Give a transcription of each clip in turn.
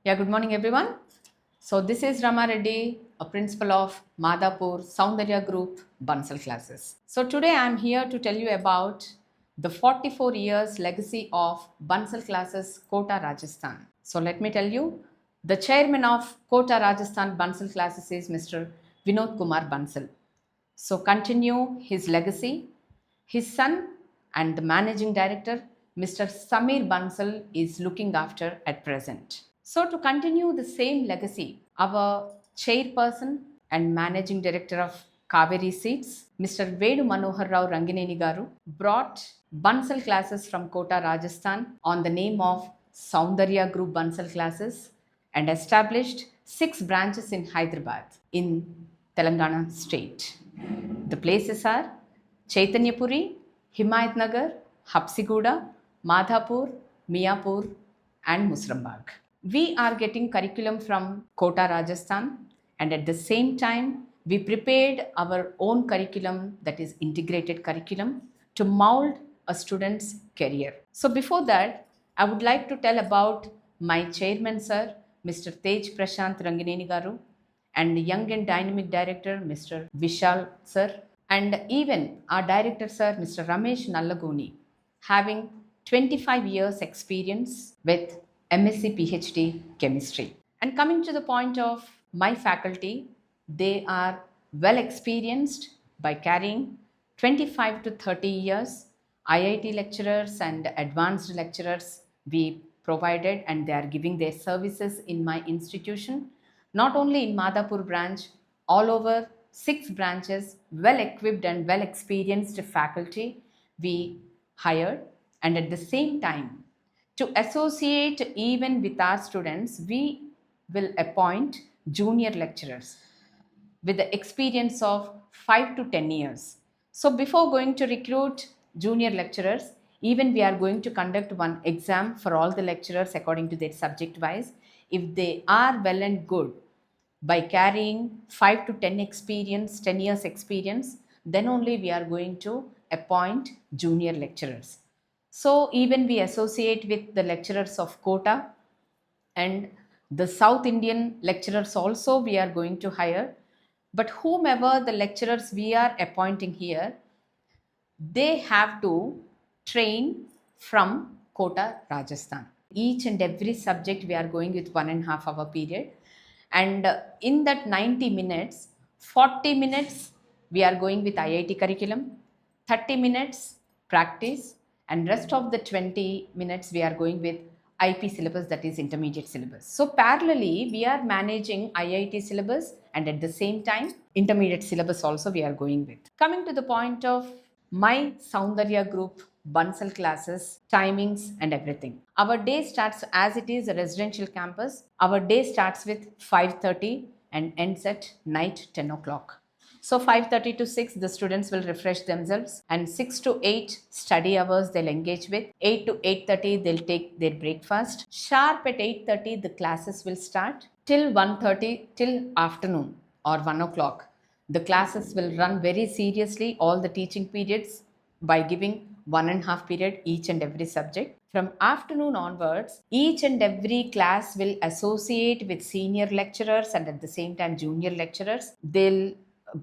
Yeah, good morning, everyone. So, this is Rama Reddy, a principal of Madhapur Soundarya Group Bansal classes. So, today I am here to tell you about the 44 years legacy of Bansal classes, Kota, Rajasthan. So, let me tell you, the chairman of Kota, Rajasthan Bansal classes is Mr. Vinod Kumar Bansal. So, continue his legacy. His son and the managing director, Mr. Samir Bansal, is looking after at present. So, to continue the same legacy, our chairperson and managing director of Kaveri Seeds, Mr. Vedu Manohar Rao Rangineni Garu, brought Bansal classes from Kota, Rajasthan on the name of Soundarya Group Bansal classes and established 6 branches in Hyderabad in Telangana state. The places are Chaitanyapuri, Himayatnagar, Hapsiguda, Madhapur, Miapur, and Musrambag. We are getting curriculum from Kota, Rajasthan, and at the same time, we prepared our own curriculum, that is integrated curriculum, to mold a student's career. So, before that, I would like to tell about my chairman, sir, Mr. Tej Prashant Rangineni Garu, and young and dynamic director, Mr. Vishal, sir, and even our director, sir, Mr. Ramesh Nallagoni, having 25 years experience with MSc PhD chemistry. And coming to the point of my faculty, they are well experienced by carrying 25 to 30 years. IIT lecturers and advanced lecturers we provided, and they are giving their services in my institution, not only in Madhapur branch, all over 6 branches, well equipped and well experienced faculty we hired. And at the same time, to associate even with our students, we will appoint junior lecturers with the experience of 5 to 10 years. So, before going to recruit junior lecturers, even we are going to conduct one exam for all the lecturers according to their subject wise. If they are well and good by carrying 5 to 10 experience, 10 years experience, then only we are going to appoint junior lecturers. So, even we associate with the lecturers of Kota and the South Indian lecturers also we are going to hire. But whomever the lecturers we are appointing here, they have to train from Kota, Rajasthan. Each and every subject we are going with 1.5 hour period. And in that 90 minutes, 40 minutes we are going with IIT curriculum, 30 minutes practice, and rest of the 20 minutes we are going with IP syllabus, that is intermediate syllabus. So parallelly we are managing IIT syllabus and at the same time intermediate syllabus also we are going with. Coming to the point of my Soundarya group Bansal classes, timings and everything. Our day starts, as it is a residential campus, our day starts with 5:30 and ends at night 10 o'clock. So 5:30 to 6 the students will refresh themselves, and 6 to 8 study hours they'll engage with. 8 to 8:30 they'll take their breakfast. Sharp at 8:30 the classes will start till 1:30 till afternoon or 1 o'clock. The classes will run very seriously all the teaching periods by giving 1.5 period each and every subject. From afternoon onwards, each and every class will associate with senior lecturers and at the same time junior lecturers. They'll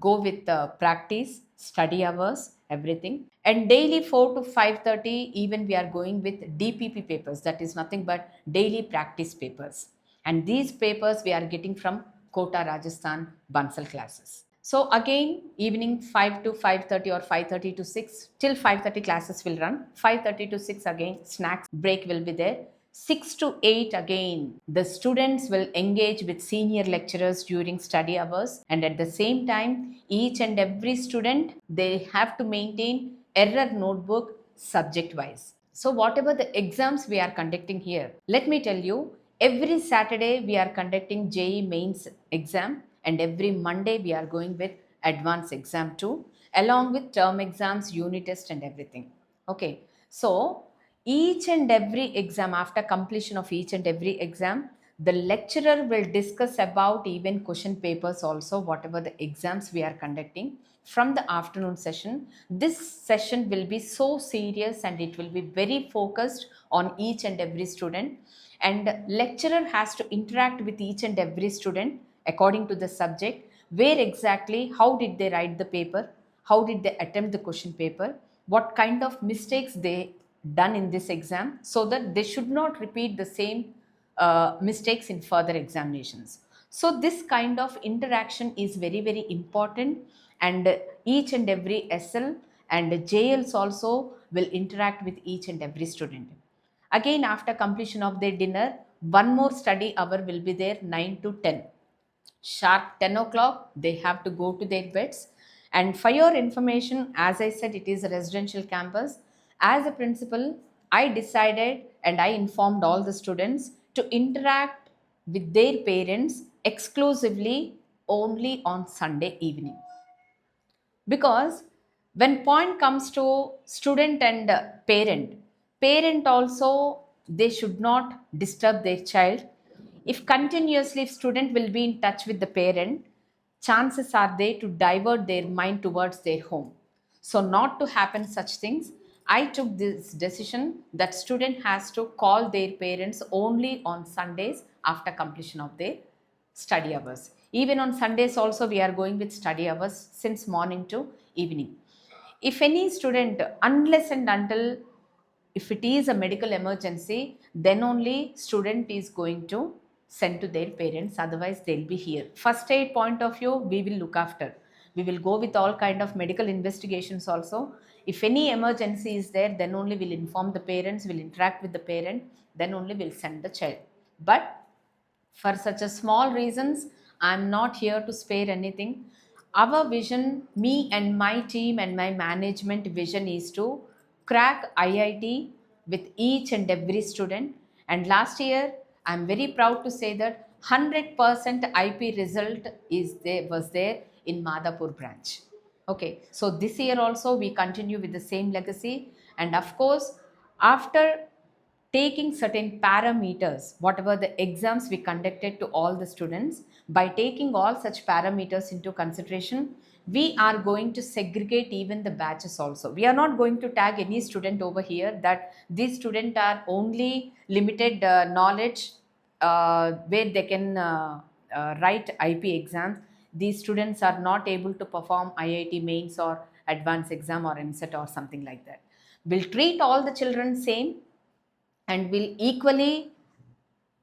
go with the practice, study hours, everything. And daily 4 to 5:30, even we are going with DPP papers, that is nothing but daily practice papers. And these papers we are getting from Kota, Rajasthan Bansal classes. So again, evening 5 to 5:30 or 5:30 to 6 till 5:30 classes will run. 5:30 to 6 again snacks break will be there. 6 to 8 again the students will engage with senior lecturers during study hours, and at the same time each and every student they have to maintain error notebook subject wise. So whatever the exams we are conducting here, let me tell you, every Saturday we are conducting JEE mains exam, and every Monday we are going with advanced exam too, along with term exams, unit test and everything. Okay, so each and every exam, after completion of each and every exam, the lecturer will discuss about even question papers also, whatever the exams we are conducting. from the afternoon session. This session will be so serious and it will be very focused on each and every student, and lecturer has to interact with each and every student according to the subject, where exactly how did they write the paper, how did they attempt the question paper, what kind of mistakes they done in this exam, so that they should not repeat the same mistakes in further examinations. So this kind of interaction is very very important, and each and every SL and JLs also will interact with each and every student. Again, after completion of their dinner, one more study hour will be there, 9 to 10. Sharp 10 o'clock, they have to go to their beds. And for your information, as I said, it is a residential campus. As a principal, I decided and I informed all the students to interact with their parents exclusively only on Sunday evening. Because when point comes to student and parent also, they should not disturb their child. If continuously if student will be in touch with the parent, chances are they to divert their mind towards their home. So not to happen such things, I took this decision that student has to call their parents only on Sundays after completion of their study hours. Even on Sundays also we are going with study hours since morning to evening. If any student, unless and until if it is a medical emergency, then only student is going to send to their parents, otherwise they'll be here. First aid point of view, we will look after. We will go with all kind of medical investigations also. If any emergency is there, then only we'll inform the parents, will interact with the parent, then only we'll send the child. But for such a small reasons, I'm not here to spare anything. Our vision, me and my team and my management vision is to crack IIT with each and every student. And last year, I'm very proud to say that 100% IP result was there in Madhapur branch. Okay, so this year also we continue with the same legacy, and of course, after taking certain parameters, whatever the exams we conducted to all the students, by taking all such parameters into consideration, we are going to segregate even the batches also. We are not going to tag any student over here that these students are only limited knowledge where they can write IP exams. These students are not able to perform IIT mains or advanced exam or MSET or something like that. We'll treat all the children same, and will equally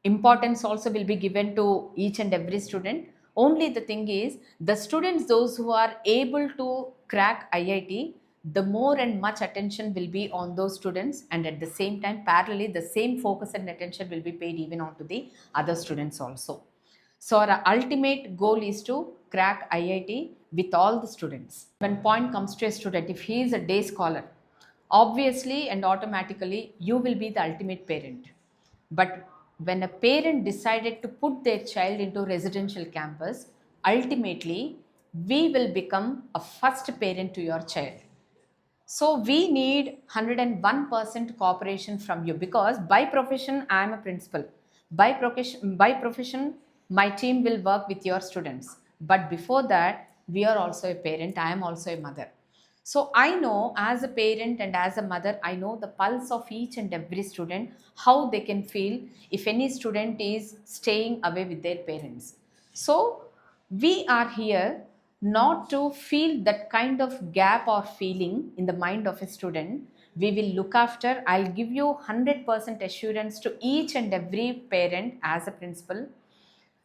importance also will be given to each and every student. Only the thing is, the students those who are able to crack IIT, the more and much attention will be on those students, and at the same time parallelly the same focus and attention will be paid even on to the other students also. So our ultimate goal is to crack IIT with all the students. When point comes to a student, if he is a day scholar, obviously and automatically you will be the ultimate parent. But when a parent decided to put their child into residential campus, ultimately we will become a first parent to your child. So we need 101% cooperation from you, because by profession I am a principal. By profession, my team will work with your students. But before that, we are also a parent. I am also a mother. So I know as a parent and as a mother, I know the pulse of each and every student, how they can feel if any student is staying away with their parents. So we are here not to feel that kind of gap or feeling in the mind of a student. We will look after. I'll give you 100% assurance to each and every parent as a principal.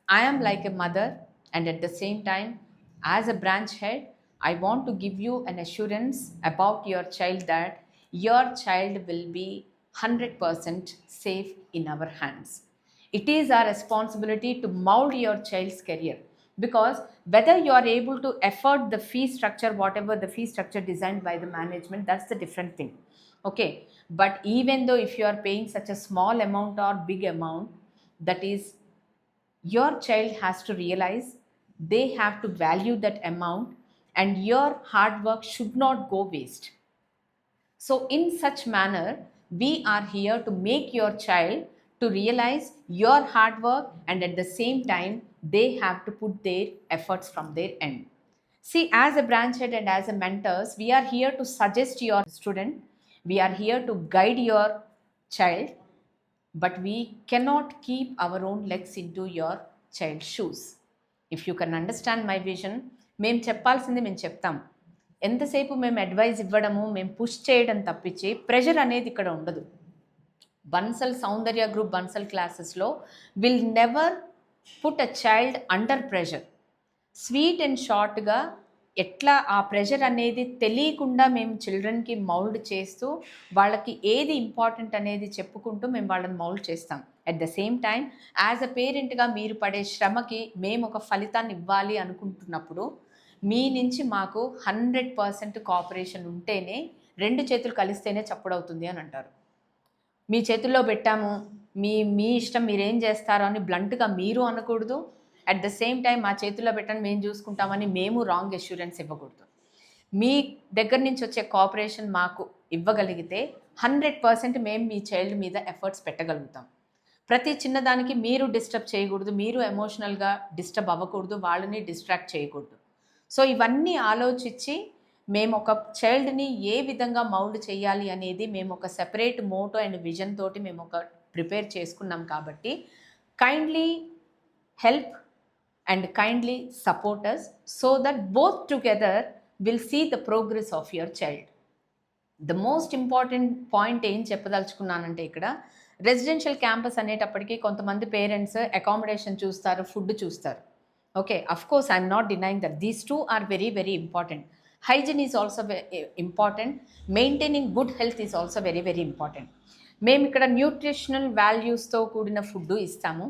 I am like a mother, and at the same time, as a branch head, I want to give you an assurance about your child that your child will be 100% safe in our hands. It is our responsibility to mold your child's career, because whether you are able to afford the fee structure, whatever the fee structure designed by the management, that's the different thing. Okay, but even though if you are paying such a small amount or big amount, that is, your child has to realize they have to value that amount, and your hard work should not go waste. So in such manner, we are here to make your child to realize your hard work, and at the same time they have to put their efforts from their end. See, as a branch head and as a mentors, we are here to suggest your student, we are here to guide your child, but we cannot keep our own legs into your child's shoes. If you can understand my vision, మేము చెప్పాల్సింది మేము చెప్తాం. ఎంతసేపు మేము advise ఇవ్వడము, మేము push చేయడం తప్పించి ప్రెషర్ అనేది ఇక్కడ ఉండదు. బన్సల్ సౌందర్య గ్రూప్ బన్సల్ క్లాసెస్లో will never put a child under pressure. Sweet and షార్ట్గా ఎట్లా ఆ ప్రెషర్ అనేది తెలియకుండా మేము చిల్డ్రన్కి మౌల్డ్ చేస్తూ వాళ్ళకి ఏది ఇంపార్టెంట్ అనేది చెప్పుకుంటూ మేము వాళ్ళని మౌల్డ్ చేస్తాం. At the same time as a పేరెంట్గా మీరు పడే శ్రమకి మేము ఒక ఫలితాన్ని ఇవ్వాలి అనుకుంటున్నప్పుడు మీ నుంచి మాకు 100% కోఆపరేషన్ ఉంటేనే, 2 చేతులు కలిస్తేనే చప్పుడవుతుంది అని అంటారు. మీ చేతుల్లో పెట్టాము, మీ ఇష్టం మీరేం చేస్తారో అని బ్లంట్గా మీరు అనకూడదు. అట్ ద సేమ్ టైం మా చేతుల్లో పెట్టని మేము చూసుకుంటామని మేము రాంగ్ అష్యూరెన్స్ ఇవ్వకూడదు. మీ దగ్గర నుంచి వచ్చే కోఆపరేషన్ మాకు ఇవ్వగలిగితే 100% మేము మీ చైల్డ్ మీద ఎఫర్ట్స్ పెట్టగలుగుతాం. ప్రతి చిన్నదానికి మీరు డిస్టర్బ్ చేయకూడదు, మీరు ఎమోషనల్గా డిస్టర్బ్ అవ్వకూడదు, వాళ్ళని డిస్ట్రాక్ట్ చేయకూడదు. సో ఇవన్నీ ఆలోచించి మేము ఒక చైల్డ్ని ఏ విధంగా మౌల్డ్ చేయాలి అనేది మేము ఒక సెపరేట్ మోటో అండ్ విజన్ తోటి మేము ఒక ప్రిపేర్ చేసుకున్నాం. కాబట్టి kindly help and kindly support us so that both together will see the progress of your child. The most important point ఏం చెప్పదలుచుకున్నానంటే, ఇక్కడ రెసిడెన్షియల్ క్యాంపస్ అనేటప్పటికీ కొంతమంది పేరెంట్స్ అకామిడేషన్ చూస్తారు, ఫుడ్ చూస్తారు. Okay, of course I'm not denying that these two are very very important. Hygiene is also important, maintaining good health is also very very important. మేము ఇక్కడ nutritional వాల్యూస్తో కూడిన food ఇస్తాము,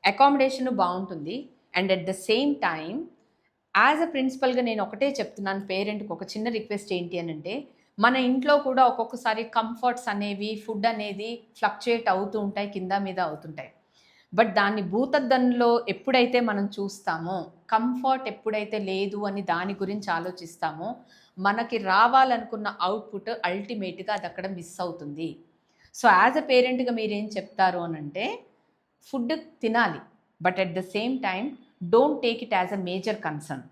accommodation బాగుంటుంది. And at the same time as a ప్రిన్సిపల్గా నేను ఒకటే చెప్తున్నాను పేరెంట్కి, ఒక చిన్న రిక్వెస్ట్ ఏంటి అని అంటే, మన ఇంట్లో కూడా ఒక్కొక్కసారి కంఫర్ట్స్ అనేవి, ఫుడ్ అనేది ఫ్లక్చుయేట్ అవుతూ ఉంటాయి, కింద మీద అవుతుంటాయి. బట్ దాన్ని భూతద్దంలో ఎప్పుడైతే మనం చూస్తామో, కంఫర్ట్ ఎప్పుడైతే లేదు అని దాని గురించి ఆలోచిస్తామో, మనకి రావాలనుకున్న అవుట్పుట్ అల్టిమేట్గా అది అక్కడ మిస్ అవుతుంది. సో యాజ్ అ పేరెంట్గా మీరేం చెప్తారు అని అంటే, ఫుడ్ తినాలి, but at the same time don't take it as a major concern.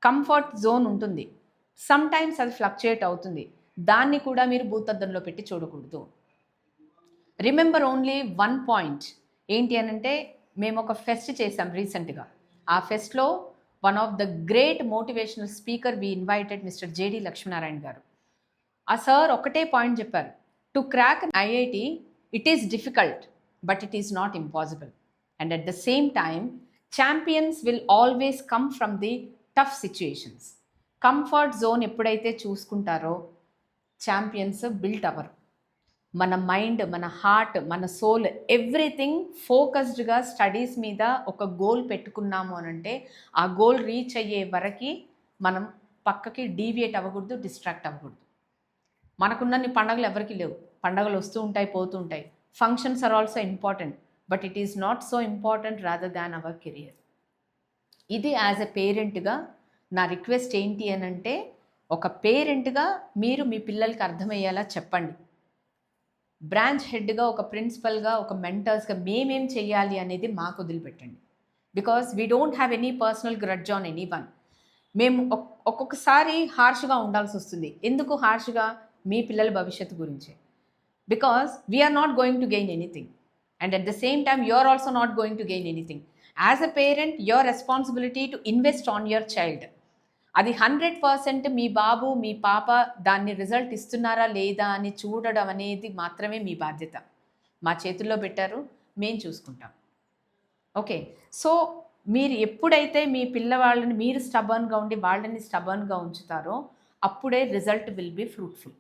Comfort zone ఉంటుంది, సమ్ టైమ్స్ అది ఫ్లక్చుయేట్ అవుతుంది, దాన్ని కూడా మీరు భూతద్దంలో పెట్టి చూడకూడదు. రిమెంబర్ ఓన్లీ వన్ పాయింట్ ఏంటి అని అంటే, మేము ఒక ఫెస్ట్ చేసాం రీసెంట్గా. ఆ ఫెస్ట్లో one of the great motivational speaker we invited mister JD Lakshminarayana garu. ఆ సార్ ఒకటే పాయింట్ చెప్పారు, to crack IIT it is difficult but it is not impossible. And at the same time champions will always come from the tough situations. Comfort zone ఎప్పుడైతే చూసుకుంటారో champions built అవ్వరు. మన mind, మన heart, మన soul, everything ఫోకస్డ్గా studies మీద ఒక goal పెట్టుకున్నాము అని అంటే, ఆ గోల్ రీచ్ అయ్యే వరకు మనం పక్కకి డీవియేట్ అవ్వకూడదు, డిస్ట్రాక్ట్ అవ్వకూడదు. మనకున్నన్ని పండగలు ఎవరికి లేవు, పండగలు వస్తూ ఉంటాయి, పోతూ ఉంటాయి. Functions are also important, but it is not so important rather than our career. ఇది యాజ్ ఎ పేరెంట్గా నా రిక్వెస్ట్ ఏంటి అని అంటే, ఒక పేరెంట్గా మీరు మీ పిల్లలకి అర్థమయ్యేలా చెప్పండి. బ్రాంచ్ హెడ్గా, ఒక ప్రిన్సిపల్గా, ఒక మెంటర్స్గా మేమేం చెయ్యాలి అనేది మాకు వదిలిపెట్టండి. Because we don't have any personal grudge on any one. మేము ఒక్కొక్కసారి హార్ష్గా ఉండాల్సి వస్తుంది. ఎందుకు హార్ష్గా? మీ పిల్లల భవిష్యత్తు గురించి. Because we are not going to gain anything, and at the same time you are also not going to gain anything. As a parent your responsibility to invest on your child. అది 100% మీ బాబు, మీ పాప దాన్ని రిజల్ట్ ఇస్తున్నారా లేదా అని చూడడం అనేది మాత్రమే మీ బాధ్యత. మా చేతుల్లో పెట్టారు, మేము చూసుకుంటాం. ఓకే, సో మీరు ఎప్పుడైతే మీ పిల్లవాళ్ళని మీరు స్టబర్న్గా ఉండి వాళ్ళని స్టబర్న్గా ఉంచుతారో అప్పుడే రిజల్ట్ విల్ బి ఫ్రూట్ఫుల్.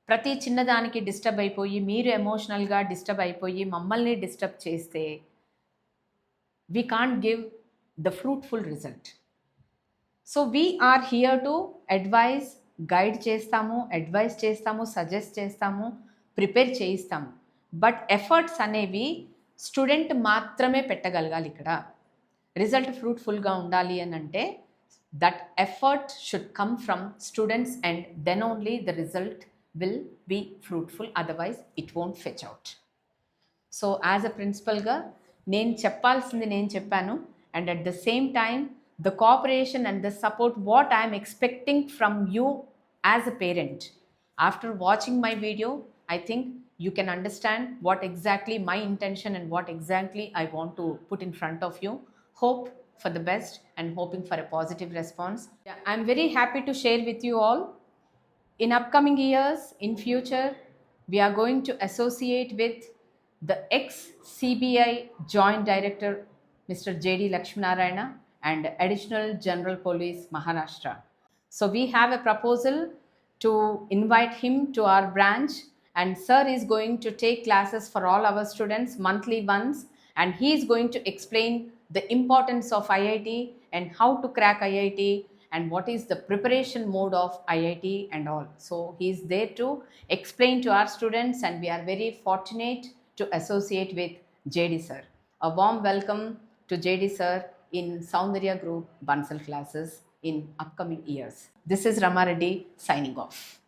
ప్రతి చిన్నదానికి డిస్టర్బ్ అయిపోయి, మీరు ఎమోషనల్గా డిస్టర్బ్ అయిపోయి మమ్మల్ని డిస్టర్బ్ చేస్తే we can't give the fruitful result. So we are here to advise, guide చేస్తాము, అడ్వైజ్ చేస్తాము, సజెస్ట్ చేస్తాము, ప్రిపేర్ చేయిస్తాము. బట్ ఎఫర్ట్స్ అనేవి స్టూడెంట్ మాత్రమే పెట్టగలగాలి. ఇక్కడ రిజల్ట్ ఫ్రూట్ఫుల్గా ఉండాలి అని అంటే that effort should come from students and then only the result will be fruitful, otherwise it won't fetch out. So as a ప్రిన్సిపల్గా నేను చెప్పాల్సింది నేను చెప్పాను, and at the same time the cooperation and the support what I am expecting from you as a parent. After watching my video, I think you can understand what exactly my intention and what exactly I want to put in front of you. Hope for the best and hoping for a positive response. Yeah, I'm very happy to share with you all. In upcoming years, in future, we are going to associate with the ex-CBI Joint Director, Mr. J.D. Lakshminarayana, and Additional General Police, Maharashtra. So we have a proposal to invite him to our branch, and sir is going to take classes for all our students monthly once, and he is going to explain the importance of IIT and how to crack IIT and what is the preparation mode of IIT and all. So he is there to explain to our students, and we are very fortunate to associate with JD sir. A warm welcome to JD sir in Soundarya Group Bansal classes in upcoming years. This is Rama Reddy signing off.